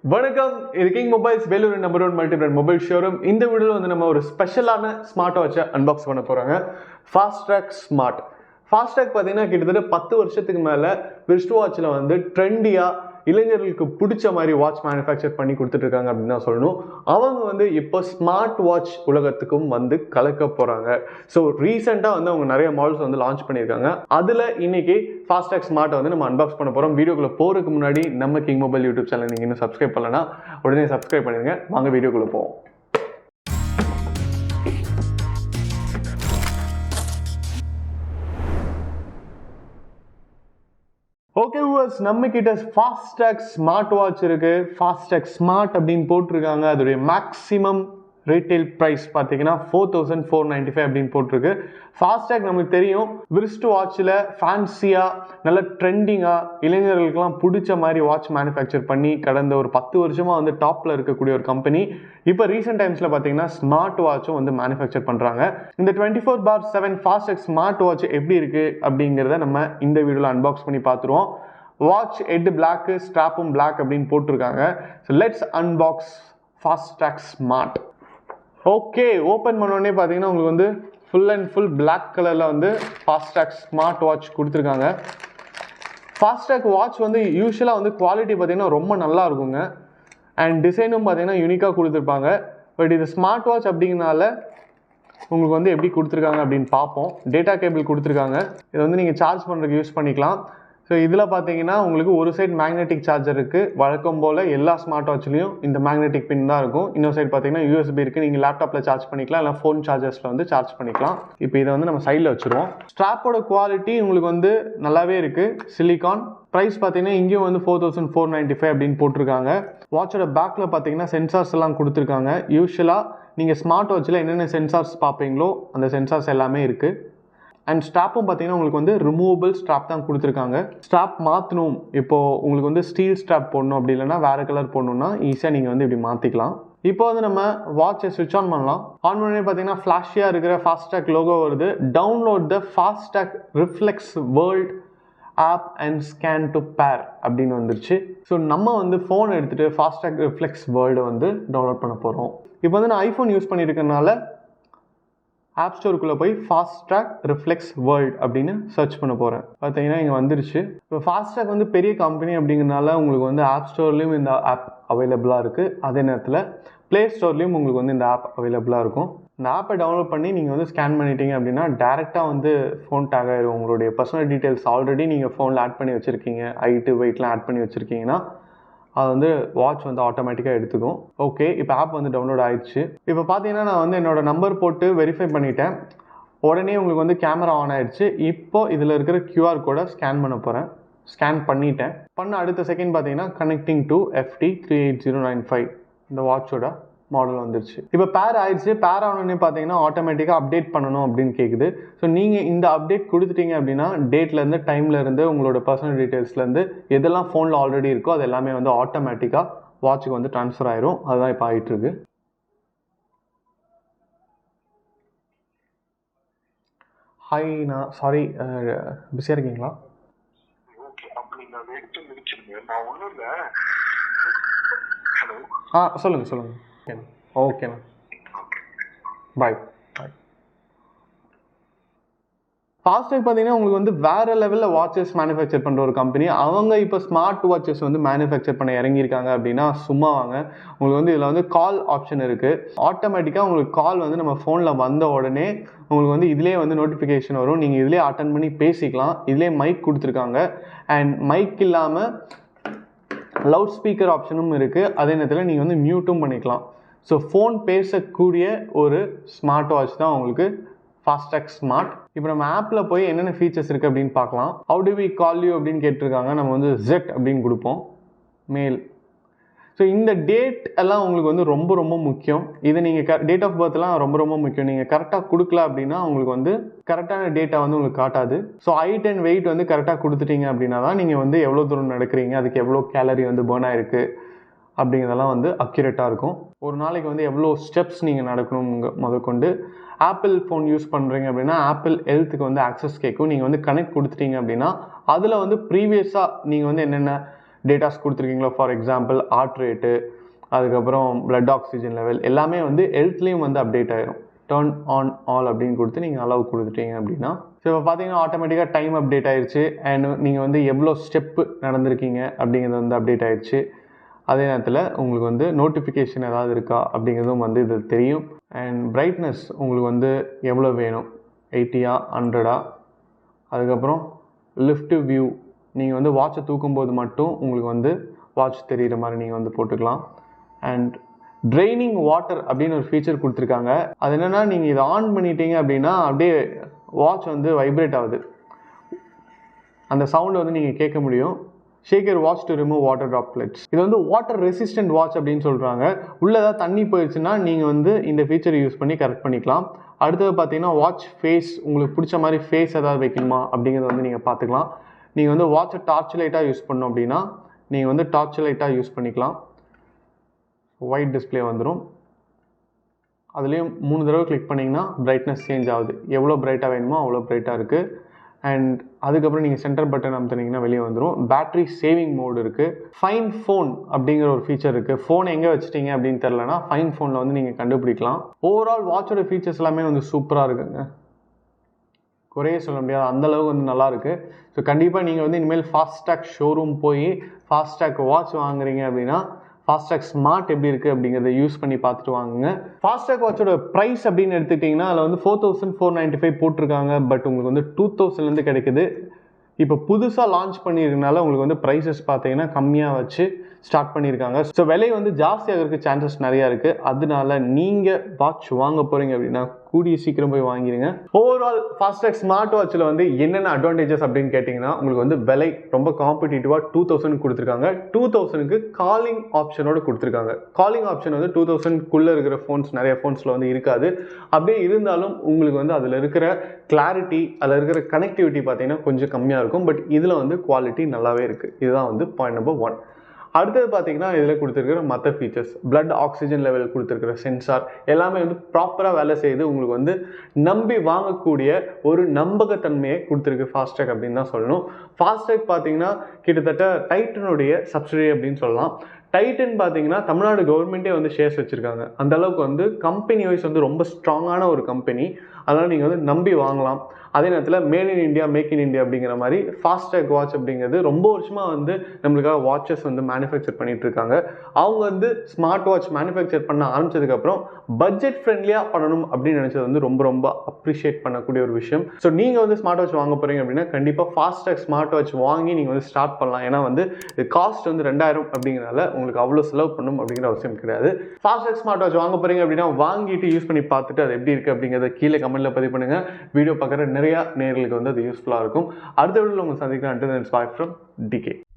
வணக்கம், இது king mobiles Vellore number 1 multi brand mobile showroom. இந்த வீடியோவில் வந்து நம்ம ஒரு ஸ்பெஷலான ஸ்மார்ட் வாட்சை அன்பாக்ஸ் பண்ண போகிறாங்க. Fastrack smart. ஃபாஸ்ட்ராக் பார்த்தீங்கன்னா கிட்டத்தட்ட 10 வருஷத்துக்கு மேலே ரிஸ்ட் வாட்சில் வந்து ட்ரெண்டியாக இளைஞர்களுக்கு பிடிச்ச மாதிரி வாட்ச் மேனுஃபேக்சர் பண்ணி கொடுத்துட்ருக்காங்க அப்படின்னு தான் சொல்லணும். அவங்க வந்து இப்போ ஸ்மார்ட் வாட்ச் உலகத்துக்கும் வந்து கலக்க போகிறாங்க. ஸோ ரீசெண்டாக வந்து அவங்க நிறைய மாடல்ஸ் வந்து லான்ச் பண்ணியிருக்காங்க. அதில் இன்னைக்கு ஃபாஸ்ட்ராக் ஸ்மார்ட்டை வந்து நம்ம அன்பாக்ஸ் பண்ண போகிறோம். வீடியோக்குள்ளே போகிறதுக்கு முன்னாடி நம்ம கிங் மொபைல் யூடியூப் சேனல் நீங்கள் இன்னும் சப்ஸ்கிரைப் பண்ணலன்னா உடனே சப்ஸ்கிரைப் பண்ணிடுங்க. வாங்க வீடியோக்குள்ளே போவோம். ஓகே வியூவர்ஸ், நம்ம கிட்ட ஃபாஸ்ட்ராக் ஸ்மார்ட் வாட்ச் இருக்கு. ஃபாஸ்ட்ராக் ஸ்மார்ட் அப்படின்னு போட்டிருக்காங்க. அதோடைய மேக்ஸிமம் ரீட்டைல் ப்ரைஸ் பார்த்தீங்கன்னா 4495 அப்படின்னு போட்டிருக்கு. ஃபாஸ்ட்ராக் நமக்கு தெரியும், விரிஸ்ட் வாட்சில் ஃபேன்சியாக நல்ல ட்ரெண்டிங்காக இளைஞர்களுக்கெல்லாம் பிடிச்ச மாதிரி வாட்ச் மேனுஃபேக்சர் பண்ணி கடந்த ஒரு 10 வருஷமாக வந்து டாப்பில் இருக்கக்கூடிய ஒரு கம்பெனி. இப்போ ரீசெண்ட் டைம்ஸில் பார்த்தீங்கன்னா ஸ்மார்ட் வாட்சும் வந்து மேனுஃபேக்சர் பண்ணுறாங்க. இந்த 24/7 ஃபாஸ்ட்ராக் ஸ்மார்ட் வாட்ச் எப்படி இருக்குது அப்படிங்கிறத நம்ம இந்த வீடியோவில் அன்பாக்ஸ் பண்ணி பார்த்துருவோம். வாட்ச் ஹெட் பிளாக்கு, ஸ்ட்ராப்பும் பிளாக் அப்படின்னு போட்டிருக்காங்க. So let's unbox Fastrack smart. Okay, open பண்ணோடனே பார்த்தீங்கன்னா உங்களுக்கு வந்து ஃபுல் அண்ட் ஃபுல் பிளாக் கலரில் வந்து ஃபாஸ்ட்ராக் ஸ்மார்ட் வாட்ச் கொடுத்துருக்காங்க. ஃபாஸ்ட்ராக் வாட்ச் வந்து யூஸ்வலாக வந்து குவாலிட்டி பார்த்தீங்கன்னா ரொம்ப நல்லா இருக்குங்க. அண்ட் டிசைனும் பார்த்தீங்கன்னா யூனிக்காக கொடுத்துருப்பாங்க. பட் இது ஸ்மார்ட் வாட்ச் அப்படிங்கிறனால உங்களுக்கு வந்து எப்படி கொடுத்துருக்காங்க அப்படின்னு பார்ப்போம். டேட்டா கேபிள் கொடுத்துருக்காங்க. இதை வந்து நீங்கள் சார்ஜ் பண்ணுறதுக்கு யூஸ் பண்ணிக்கலாம். ஸோ இதில் பார்த்தீங்கன்னா உங்களுக்கு ஒரு சைட் மேக்னெட்டிக் சார்ஜர் இருக்குது. வழக்கம் போல் எல்லா ஸ்மார்ட் வாட்ச்லேயும் இந்த மேக்னெட்டிக் பின் தான் இருக்கும். இன்னொரு சைட் பார்த்தீங்கன்னா யூஎஸ்பி இருக்குது. நீங்கள் லேப்டாப்பில் சார்ஜ் பண்ணிக்கலாம், இல்லை ஃபோன் சார்ஜர்ஸில் வந்து சார்ஜ் பண்ணிக்கலாம். இப்போ இதை வந்து நம்ம சைடில் வச்சுருவோம். ஸ்ட்ராப்போட குவாலிட்டி உங்களுக்கு வந்து நல்லாவே இருக்குது. சிலிகான். ப்ரைஸ் பார்த்தீங்கன்னா இங்கேயும் வந்து 4495 அப்படின்னு போட்டிருக்காங்க. வாட்சோட பேக்கில் பார்த்தீங்கன்னா சென்சார்ஸ் எல்லாம் கொடுத்துருக்காங்க. யூஸ்வலாக நீங்கள் ஸ்மார்ட் வாட்சில் என்னென்ன சென்சார்ஸ் பார்ப்பீங்களோ அந்த சென்சார்ஸ் எல்லாமே இருக்குது. அண்ட் ஸ்ட்ராப்பும் பார்த்தீங்கன்னா உங்களுக்கு வந்து ரிமூவபிள் ஸ்ட்ராப் தான் கொடுத்துருக்காங்க. ஸ்ட்ராப் மாற்றணும், இப்போது உங்களுக்கு வந்து ஸ்டீல் ஸ்ட்ராப் போடணும், அப்படி இல்லைனா வேறு கலர் போடணுன்னா ஈஸியாக நீங்கள் வந்து இப்படி மாற்றிக்கலாம். இப்போ வந்து நம்ம வாட்சை ஸ்விட்ச் ஆன் பண்ணலாம். ஆன் பண்ணி பார்த்தீங்கன்னா ஃப்ளாஷியாக இருக்கிற ஃபாஸ்ட்ராக் லோகோ வருது. Download the Fastrack Reflex World app and scan to pair அப்படின்னு வந்துருச்சு. ஸோ நம்ம வந்து ஃபோன் எடுத்துகிட்டு ஃபாஸ்ட்ராக் ரிஃப்ளெக்ஸ் வேர்ல்டை வந்து டவுன்லோட் பண்ண போகிறோம். இப்போ வந்து நான் ஐஃபோன் யூஸ் பண்ணியிருக்கனால ஆப் ஸ்டோருக்குள்ளே போய் ஃபாஸ்ட்ராக் ரிஃப்ளெக்ஸ் வேர்ல்ட் அப்படின்னு சர்ச் பண்ண போகிறேன். பார்த்தீங்கன்னா இங்கே வந்துருச்சு. இப்போ ஃபாஸ்ட்ராக் வந்து பெரிய கம்பெனி அப்படிங்கிறனால உங்களுக்கு வந்து ஆப் ஸ்டோர்லேயும் இந்த ஆப் அவைலபிளாக இருக்குது. அதே நேரத்தில் ப்ளே ஸ்டோர்லேயும் உங்களுக்கு வந்து இந்த ஆப் அவைலபிளாக இருக்கும். இந்த ஆப்பை டவுன்லோட் பண்ணி நீங்கள் வந்து ஸ்கேன் பண்ணிட்டீங்க அப்படின்னா டேரெக்டாக வந்து ஃபோன் டேக் ஆகிடும். உங்களுடைய பர்சனல் டீட்டெயில்ஸ் ஆல்ரெடி நீங்கள் ஃபோனில் ஆட் பண்ணி வச்சுருக்கீங்க, ஹைட்டு வெயிட்லாம் ஆட் பண்ணி வச்சுருக்கீங்கன்னா அது வந்து வாட்ச் வந்து ஆட்டோமேட்டிக்காக எடுத்துக்கும். ஓகே, இப்போ ஆப் வந்து டவுன்லோட் ஆயிடுச்சு. இப்போ பார்த்தீங்கன்னா நான் வந்து என்னோடய நம்பர் போட்டு வெரிஃபை பண்ணிட்டேன். உடனே உங்களுக்கு வந்து கேமரா ஆன் ஆயிடுச்சு. இப்போ இதில் இருக்கிற QR கோடை ஸ்கேன் பண்ண போகிறேன். ஸ்கேன் பண்ணிட்டேன். அடுத்த செகண்ட் பார்த்தீங்கன்னா கனெக்டிங் டு FT38095 இந்த வாட்சோட மாடல் வந்துருச்சு. இப்போ பேர் ஆயிடுச்சு. பேர் ஆனோடனே பார்த்தீங்கன்னா ஆட்டோமேட்டிக்காக அப்டேட் பண்ணணும் அப்படின்னு கேட்குது. ஸோ நீங்கள் இந்த அப்டேட் கொடுத்துட்டீங்க அப்படின்னா டேட்லேருந்து, டைம்லேருந்து, உங்களோட பர்சனல் டீட்டெயில்ஸ்லேருந்து எதெல்லாம் ஃபோனில் ஆல்ரெடி இருக்கோ அது எல்லாமே வந்து ஆட்டோமேட்டிக்காக வாட்சுக்கு வந்து ட்ரான்ஸ்ஃபர் ஆயிரும். அதுதான் இப்போ ஆகிட்டுருக்கு. ஹாய், நான் சாரி, பிஸியாக இருக்கீங்களா? சொல்லுங்கள். ஓகேண்ணா, பாய். ஃபாஸ்ட்ராக் பார்த்தீங்கன்னா உங்களுக்கு வந்து வேறு லெவலில் வாட்சஸ் மேனுஃபேக்சர் பண்ணுற ஒரு கம்பெனி. அவங்க இப்போ ஸ்மார்ட் வாட்சஸ் வந்து மேனுஃபேக்சர் பண்ண இறங்கியிருக்காங்க அப்படின்னா சும்மா வாங்க. உங்களுக்கு வந்து இதில் வந்து கால் ஆப்ஷன் இருக்குது. ஆட்டோமேட்டிக்காக உங்களுக்கு கால் வந்து நம்ம ஃபோனில் வந்த உடனே உங்களுக்கு வந்து இதிலே வந்து நோட்டிஃபிகேஷன் வரும். நீங்கள் இதிலே அட்டன் பண்ணி பேசிக்கலாம். இதிலே மைக் கொடுத்துருக்காங்க. அண்ட் மைக் இல்லாமல் லவுட் ஸ்பீக்கர் ஆப்ஷனும் இருக்குது. அதே நேரத்தில் நீங்கள் வந்து மியூட்டும் பண்ணிக்கலாம். ஸோ ஃபோன் பேசக்கூடிய ஒரு ஸ்மார்ட் வாட்ச் தான் உங்களுக்கு ஃபாஸ்ட்ராக் ஸ்மார்ட். இப்போ நம்ம ஆப்பில் போய் என்னென்ன ஃபீச்சர்ஸ் இருக்குது அப்படின்னு பார்க்கலாம். How do we call you அப்படின்னு கேட்டிருக்காங்க. நம்ம வந்து Z அப்படின்னு கொடுப்போம், மேல். ஸோ இந்த டேட் எல்லாம் உங்களுக்கு வந்து ரொம்ப ரொம்ப முக்கியம். இதை நீங்கள் டேட் ஆஃப் பர்த்லாம் ரொம்ப முக்கியம். நீங்கள் கரெக்டாக கொடுக்கல அப்படின்னா உங்களுக்கு வந்து கரெக்டான டேட்டா வந்து உங்களுக்கு காட்டாது. ஸோ ஹைட் அண்ட் வெயிட் வந்து கரெக்டாக கொடுத்துட்டீங்க அப்படின்னா தான் நீங்கள் வந்து எவ்வளோ தூரம் நடக்கிறீங்க, அதுக்கு எவ்வளோ கேலரி வந்து பேர்ன் ஆகிருக்கு அப்படிங்கிறதெல்லாம் வந்து அக்யூரேட்டாக இருக்கும். ஒரு நாளைக்கு வந்து எவ்வளோ ஸ்டெப்ஸ் நீங்கள் நடக்கணும் முதற்கொண்டு. ஆப்பிள் ஃபோன் யூஸ் பண்ணுறீங்க அப்படின்னா ஆப்பிள் ஹெல்த்துக்கு வந்து ஆக்சஸ் கேட்கும். நீங்கள் வந்து கனெக்ட் கொடுத்துட்டீங்க அப்படின்னா அதில் வந்து ப்ரீவியஸாக நீங்கள் வந்து என்னென்ன டேட்டாஸ் கொடுத்துருக்கீங்களோ, ஃபார் எக்ஸாம்பிள் ஹார்ட் ரேட்டு, அதுக்கப்புறம் பிளட் ஆக்சிஜன் லெவல் எல்லாமே வந்து ஹெல்த்லேயும் வந்து அப்டேட் ஆயிரும். டர்ன் ஆன் ஆல் அப்படின்னு கொடுத்து நீங்கள் அலோவ் கொடுத்துட்டீங்க அப்படின்னா, ஸோ இப்போ பார்த்தீங்கன்னா ஆட்டோமேட்டிக்காக டைம் அப்டேட் ஆயிடுச்சு. அண்ட் நீங்கள் வந்து எவ்வளோ ஸ்டெப்பு நடந்திருக்கீங்க அப்படிங்கிறது வந்து அப்டேட் ஆயிடுச்சு. அதே நேரத்தில் உங்களுக்கு வந்து நோட்டிஃபிகேஷன் ஏதாவது இருக்கா அப்படிங்கிறதும் வந்து இது தெரியும். அண்ட் பிரைட்னஸ் உங்களுக்கு வந்து எவ்வளோ வேணும், 80 100, அதுக்கப்புறம் லிஃப்ட் வியூ நீங்கள் வந்து வாட்சை தூக்கும்போது மட்டும் உங்களுக்கு வந்து வாட்ச் தெரிகிற மாதிரி நீங்கள் வந்து போட்டுக்கலாம். அண்ட் ட்ரைனிங் வாட்டர் அப்படின்னு ஒரு ஃபீச்சர் கொடுத்துருக்காங்க. அது என்னென்னா, நீங்கள் இதை ஆன் பண்ணிட்டீங்க அப்படின்னா அப்படியே வாட்ச் வந்து வைப்ரேட் ஆகுது. அந்த சவுண்டை வந்து நீங்கள் கேட்க முடியும். Shake your watch to remove water droplets. இது வந்து வாட்டர் ரெசிஸ்டன்ட் வாட்ச் அப்படின்னு சொல்கிறாங்க. உள்ளே ஏதாவது தண்ணி போயிடுச்சுன்னா நீங்கள் வந்து இந்த ஃபீச்சரை யூஸ் பண்ணி கரெக்ட் பண்ணிக்கலாம். அடுத்தது பார்த்தீங்கன்னா வாட்ச் ஃபேஸ், உங்களுக்கு பிடிச்ச மாதிரி ஃபேஸ் ஏதாவது வைக்கணுமா அப்படிங்கிறத வந்து நீங்கள் பார்த்துக்கலாம். நீங்கள் வந்து வாட்சை டார்ச் லைட்டாக யூஸ் பண்ணோம் அப்படின்னா நீங்கள் வந்து டார்ச் லைட்டாக யூஸ் பண்ணிக்கலாம். ஒயிட் டிஸ்பிளே வந்துடும். அதுலேயும் 3 தடவை கிளிக் பண்ணிங்கன்னா பிரைட்னஸ் சேஞ்ச் ஆகுது. எவ்வளோ பிரைட்டாக வேணுமோ அவ்வளோ பிரைட்டாக இருக்குது. அண்ட் அதுக்கப்புறம் நீங்கள் சென்டர் பட்டன் அமுத்துனீங்கன்னா வெளியே வந்துடும். பேட்ரி சேவிங் மோடு இருக்குது. ஃபைன் ஃபோன் அப்படிங்கிற ஒரு ஃபீச்சர் இருக்குது. ஃபோன் எங்கே வச்சுட்டீங்க அப்படின்னு தெரிலனா ஃபைன் ஃபோனில் வந்து நீங்கள் கண்டுபிடிக்கலாம். ஓவரால் வாட்சோட ஃபீச்சர்ஸ் எல்லாமே வந்து சூப்பராக இருக்குங்க. குறைய சொல்ல முடியாது, அந்தளவுக்கு வந்து நல்லாயிருக்கு. ஸோ கண்டிப்பாக நீங்கள் வந்து இனிமேல் ஃபாஸ்ட்ராக் ஷோரூம் போய் ஃபாஸ்ட்ராக் வாட்ச் வாங்குறீங்க அப்படின்னா ஃபாஸ்ட்ராக் ஸ்மார்ட் எப்படி இருக்குது அப்படிங்கிறத யூஸ் பண்ணி பார்த்துட்டு வாங்குங்க. ஃபாஸ்ட்ராக் வாட்சோட ப்ரைஸ் அப்படின்னு எடுத்துக்கிட்டிங்கன்னா அதில் வந்து 4495 போட்டிருக்காங்க. பட் உங்களுக்கு வந்து 2000லேருந்து கிடைக்குது. இப்போ புதுசாக லான்ச் பண்ணியிருக்கனால உங்களுக்கு வந்து ப்ரைஸஸ் பார்த்தீங்கன்னா கம்மியாக வச்சு ஸ்டார்ட் பண்ணியிருக்காங்க. ஸோ விலை வந்து ஜாஸ்தியாகிறதுக்கு சான்சஸ் நிறையா இருக்குது. அதனால நீங்கள் வாட்ச் வாங்க போகிறீங்க அப்படின்னா கூடிய சீக்கிரம் போய் வாங்கிடுங்க. ஓவரால் ஃபாஸ்ட்ராக் ஸ்மார்ட் வாட்சில் வந்து என்னென்ன அட்வான்டேஜஸ் அப்படின்னு கேட்டிங்கன்னா, உங்களுக்கு வந்து விலை ரொம்ப காம்படிட்டிவாக 2000 கொடுத்துருக்காங்க. 2000க்கு காலிங் ஆப்ஷனோடு கொடுத்துருக்காங்க. காலிங் ஆப்ஷன் வந்து 2000க்குள்ளே இருக்கிற ஃபோன்ஸ் நிறைய ஃபோன்ஸில் வந்து இருக்காது. அப்படியே இருந்தாலும் உங்களுக்கு வந்து அதில் இருக்கிற கிளாரிட்டி, அதில் இருக்கிற கனெக்டிவிட்டி பார்த்தீங்கன்னா கொஞ்சம் கம்மியாக இருக்கும். பட் இதில் வந்து குவாலிட்டி நல்லாவே இருக்குது. இதுதான் வந்து பாயிண்ட் நம்பர் 1. அடுத்தது பார்த்தீங்கன்னா இதில் கொடுத்துருக்கிற மற்ற ஃபீச்சர்ஸ், பிளட் ஆக்சிஜன் லெவல் கொடுத்துருக்கிற சென்சார் எல்லாமே வந்து ப்ராப்பராக வேலை செய்து உங்களுக்கு வந்து நம்பி வாங்கக்கூடிய ஒரு நம்பகத்தன்மையை கொடுத்துருக்கு ஃபாஸ்ட்ராக் அப்படின்னு தான் சொல்லணும். ஃபாஸ்ட்ராக் பார்த்தீங்கன்னா கிட்டத்தட்ட டைட்டனுடைய சப்சிடரி அப்படின்னு சொல்லலாம். டைட்டன் பார்த்தீங்கன்னா தமிழ்நாடு கவர்மெண்ட்டே வந்து ஷேர்ஸ் வச்சுருக்காங்க. அந்த அளவுக்கு வந்து கம்பெனி வைஸ் வந்து ரொம்ப ஸ்ட்ராங்கான ஒரு கம்பெனி. அதனால் நீங்கள் வந்து நம்பி வாங்கலாம். அதே நேரத்தில் made in India make in India அப்படிங்கிற மாதிரி ஃபாஸ்ட்ராக் வாட்ச் அப்படிங்கிறது ரொம்ப வருஷமாக வந்து நம்மளுக்காக வாட்சஸ் வந்து மேனுஃபேக்சர் பண்ணிட்டு இருக்காங்க. அவங்க வந்து ஸ்மார்ட் வாட்ச் மேனுஃபேக்சர் பண்ண ஆரம்பிச்சதுக்கப்புறம் பட்ஜெட் ஃப்ரெண்ட்லியாக பண்ணணும் அப்படின்னு நினச்சது வந்து ரொம்ப ரொம்ப அப்ரிஷியேட் பண்ணக்கூடிய ஒரு விஷயம். ஸோ நீங்கள் வந்து ஸ்மார்ட் வாட்ச் வாங்க போகிறீங்க அப்படின்னா கண்டிப்பாக ஃபாஸ்ட்ராக் ஸ்மார்ட் வாட்ச் வாங்கி நீங்கள் வந்து ஸ்டார்ட் பண்ணலாம். ஏன்னா வந்து காஸ்ட் வந்து 2000 அப்படிங்கிறனால உங்களுக்கு அவ்வளோ செலவு பண்ணணும் அப்படிங்கிற அவசியம் கிடையாது. ஃபாஸ்ட்ராக் ஸ்மார்ட் வாட்ச் வாங்க போகிறீங்க அப்படின்னா வாங்கிட்டு யூஸ் பண்ணி பார்த்துட்டு அது எப்படி இருக்குது அப்படிங்கிறத கீழே கமெண்ட்டில் பதிவு பண்ணுங்கள். வீடியோ பார்க்குற நிறையா நேர்களுக்கு வந்து அது யூஸ்ஃபுல்லாக இருக்கும். அடுத்த வீடியோவில் உங்களை சந்திக்கிறேன். until then, bye from DK.